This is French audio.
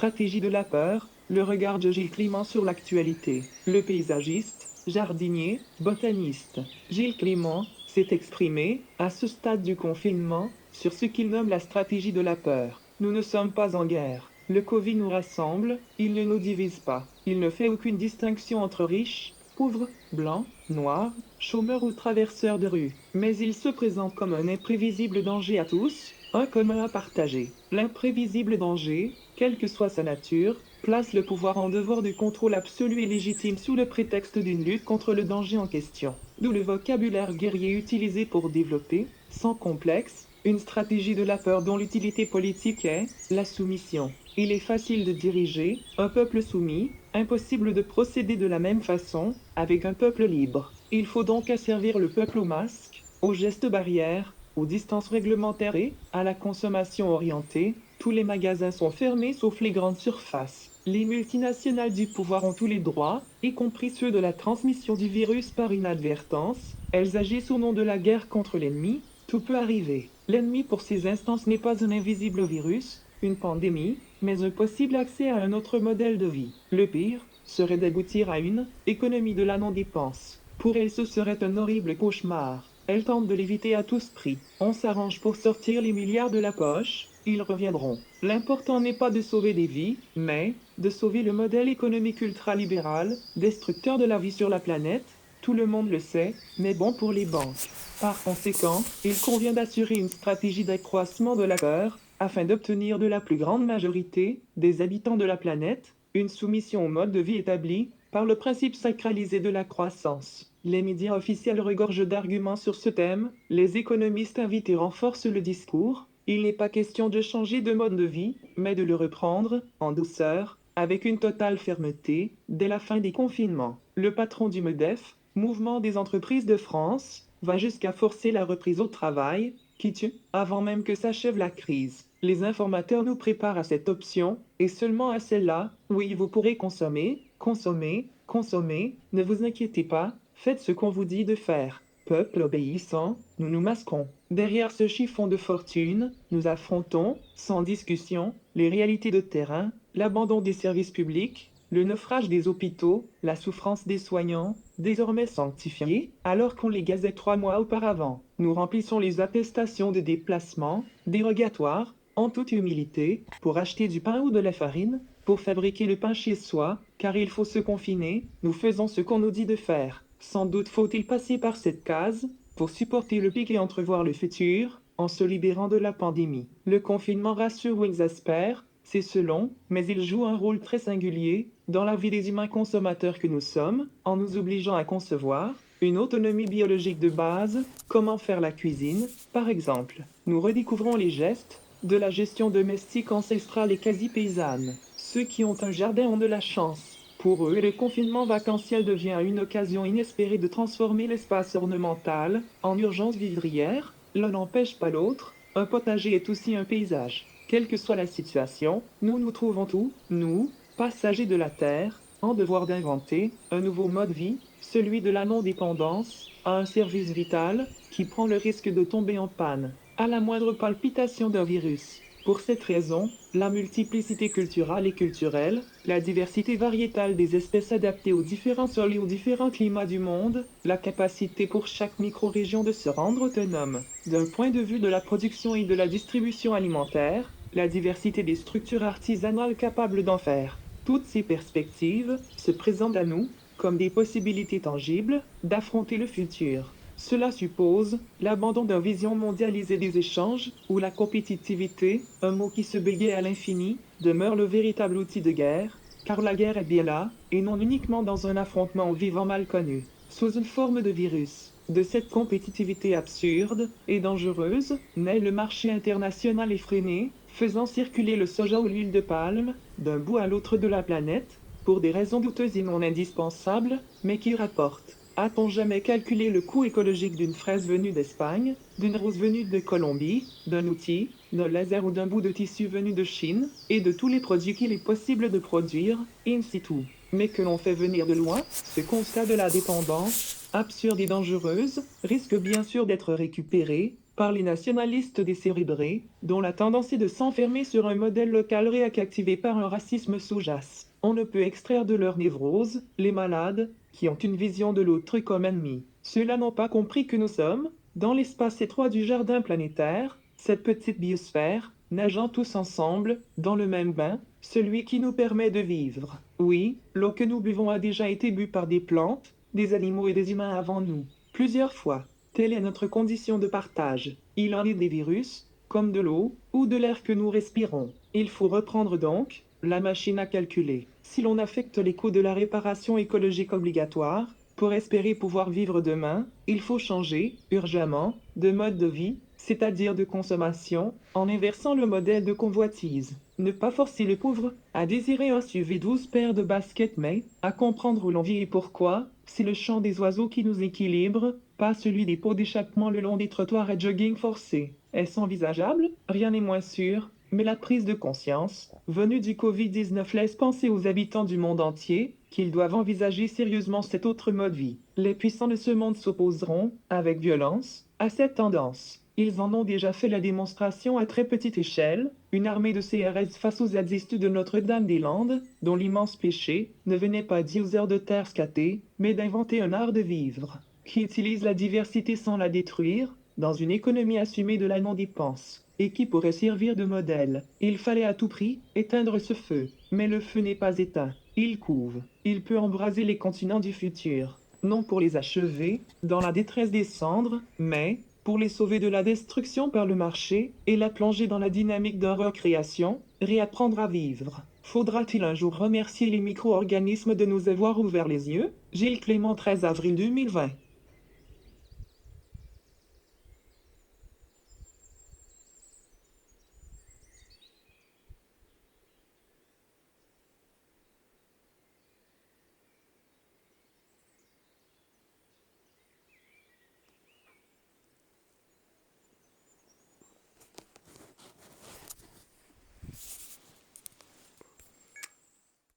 stratégie de la peur, le regard de Gilles Clément sur l'actualité. Le paysagiste, jardinier, botaniste. Gilles Clément s'est exprimé, à ce stade du confinement, sur ce qu'il nomme la stratégie de la peur. Nous ne sommes pas en guerre. Le Covid nous rassemble, il ne nous divise pas. Il ne fait aucune distinction entre riches, pauvres, blancs, noirs, chômeurs ou traverseurs de rue. Mais il se présente comme un imprévisible danger à tous, un commun à partager. L'imprévisible danger, quelle que soit sa nature, place le pouvoir en devoir de contrôle absolu et légitime sous le prétexte d'une lutte contre le danger en question. D'où le vocabulaire guerrier utilisé pour développer, sans complexe, une stratégie de la peur dont l'utilité politique est la soumission. Il est facile de diriger un peuple soumis, impossible de procéder de la même façon avec un peuple libre. Il faut donc asservir le peuple aux masques, aux gestes barrières, aux distances réglementaires et à la consommation orientée. Tous les magasins sont fermés sauf les grandes surfaces. Les multinationales du pouvoir ont tous les droits, y compris ceux de la transmission du virus par inadvertance. Elles agissent au nom de la guerre contre l'ennemi. Tout peut arriver. L'ennemi pour ces instances n'est pas un invisible virus, une pandémie, mais un possible accès à un autre modèle de vie. Le pire serait d'aboutir à une économie de la non-dépense. Pour elles, ce serait un horrible cauchemar. Elles tentent de l'éviter à tous prix. On s'arrange pour sortir les milliards de la poche, ils reviendront. L'important n'est pas de sauver des vies, mais de sauver le modèle économique ultralibéral, destructeur de la vie sur la planète. Tout le monde le sait, mais bon pour les banques. Par conséquent, il convient d'assurer une stratégie d'accroissement de la peur, afin d'obtenir de la plus grande majorité des habitants de la planète une soumission au mode de vie établi par le principe sacralisé de la croissance. Les médias officiels regorgent d'arguments sur ce thème, les économistes invités renforcent le discours. Il n'est pas question de changer de mode de vie, mais de le reprendre, en douceur, avec une totale fermeté, dès la fin des confinements. Le patron du MEDEF, Mouvement des entreprises de France, va jusqu'à forcer la reprise au travail, qui tue, avant même que s'achève la crise. Les informateurs nous préparent à cette option, et seulement à celle-là. Oui, vous pourrez consommer, consommer, consommer, ne vous inquiétez pas, faites ce qu'on vous dit de faire. Peuple obéissant, nous nous masquons. Derrière ce chiffon de fortune, nous affrontons, sans discussion, les réalités de terrain, l'abandon des services publics, le naufrage des hôpitaux, la souffrance des soignants, désormais sanctifiés, alors qu'on les gazait 3 mois auparavant. Nous remplissons les attestations de déplacement, dérogatoires, en toute humilité, pour acheter du pain ou de la farine, pour fabriquer le pain chez soi, car il faut se confiner, nous faisons ce qu'on nous dit de faire. Sans doute faut-il passer par cette case, pour supporter le pic et entrevoir le futur, en se libérant de la pandémie. Le confinement rassure ou exaspère, c'est selon, mais il joue un rôle très singulier dans la vie des humains consommateurs que nous sommes, en nous obligeant à concevoir une autonomie biologique de base, comment faire la cuisine, par exemple. Nous redécouvrons les gestes de la gestion domestique ancestrale et quasi paysanne. Ceux qui ont un jardin ont de la chance. Pour eux, le confinement vacanciel devient une occasion inespérée de transformer l'espace ornemental en urgence vivrière. L'un n'empêche pas l'autre, un potager est aussi un paysage. Quelle que soit la situation, nous nous trouvons tous, nous, passagers de la Terre, en devoir d'inventer un nouveau mode de vie, celui de la non-dépendance, à un service vital, qui prend le risque de tomber en panne à la moindre palpitation d'un virus. Pour cette raison, la multiplicité culturelle et culturelle, la diversité variétale des espèces adaptées aux différents sols et aux différents climats du monde, la capacité pour chaque micro-région de se rendre autonome, d'un point de vue de la production et de la distribution alimentaire, la diversité des structures artisanales capables d'en faire. Toutes ces perspectives se présentent à nous comme des possibilités tangibles d'affronter le futur. Cela suppose l'abandon d'une vision mondialisée des échanges, où la compétitivité, un mot qui se bégaye à l'infini, demeure le véritable outil de guerre, car la guerre est bien là, et non uniquement dans un affrontement aux vivants mal connu, sous une forme de virus. De cette compétitivité absurde et dangereuse, naît le marché international effréné, faisant circuler le soja ou l'huile de palme, d'un bout à l'autre de la planète, pour des raisons douteuses et non indispensables, mais qui rapportent. A-t-on jamais calculé le coût écologique d'une fraise venue d'Espagne, d'une rose venue de Colombie, d'un outil, d'un laser ou d'un bout de tissu venu de Chine, et de tous les produits qu'il est possible de produire, in situ, mais que l'on fait venir de loin? Ce constat de la dépendance, absurde et dangereuse, risque bien sûr d'être récupéré par les nationalistes décérébrés, dont la tendance est de s'enfermer sur un modèle local réactivé par un racisme sous-jace. On ne peut extraire de leur névrose les malades, qui ont une vision de l'autre comme ennemi. Ceux-là n'ont pas compris que nous sommes, dans l'espace étroit du jardin planétaire, cette petite biosphère, nageant tous ensemble, dans le même bain, celui qui nous permet de vivre. Oui, l'eau que nous buvons a déjà été bue par des plantes, des animaux et des humains avant nous, plusieurs fois. Telle est notre condition de partage. Il en est des virus, comme de l'eau, ou de l'air que nous respirons. Il faut reprendre donc la machine à calculer. Si l'on affecte les coûts de la réparation écologique obligatoire, pour espérer pouvoir vivre demain, il faut changer, urgemment, de mode de vie, c'est-à-dire de consommation, en inversant le modèle de convoitise. Ne pas forcer le pauvre à désirer un SUV 12 paires de baskets, mais à comprendre où l'on vit et pourquoi. C'est le chant des oiseaux qui nous équilibre, pas celui des pots d'échappement le long des trottoirs à jogging forcé. Est-ce envisageable? Rien n'est moins sûr. Mais la prise de conscience, venue du Covid-19, laisse penser aux habitants du monde entier qu'ils doivent envisager sérieusement cet autre mode de vie. Les puissants de ce monde s'opposeront, avec violence, à cette tendance. Ils en ont déjà fait la démonstration à très petite échelle, une armée de CRS face aux zadistes de Notre-Dame-des-Landes, dont l'immense péché ne venait pas d'users de terre scatés, mais d'inventer un art de vivre, qui utilise la diversité sans la détruire, dans une économie assumée de la non-dépense, et qui pourrait servir de modèle. Il fallait à tout prix éteindre ce feu, mais le feu n'est pas éteint, il couve. Il peut embraser les continents du futur, non pour les achever, dans la détresse des cendres, mais pour les sauver de la destruction par le marché et la plonger dans la dynamique de recréation, réapprendre à vivre. Faudra-t-il un jour remercier les micro-organismes de nous avoir ouvert les yeux? Gilles Clément, 13 avril 2020.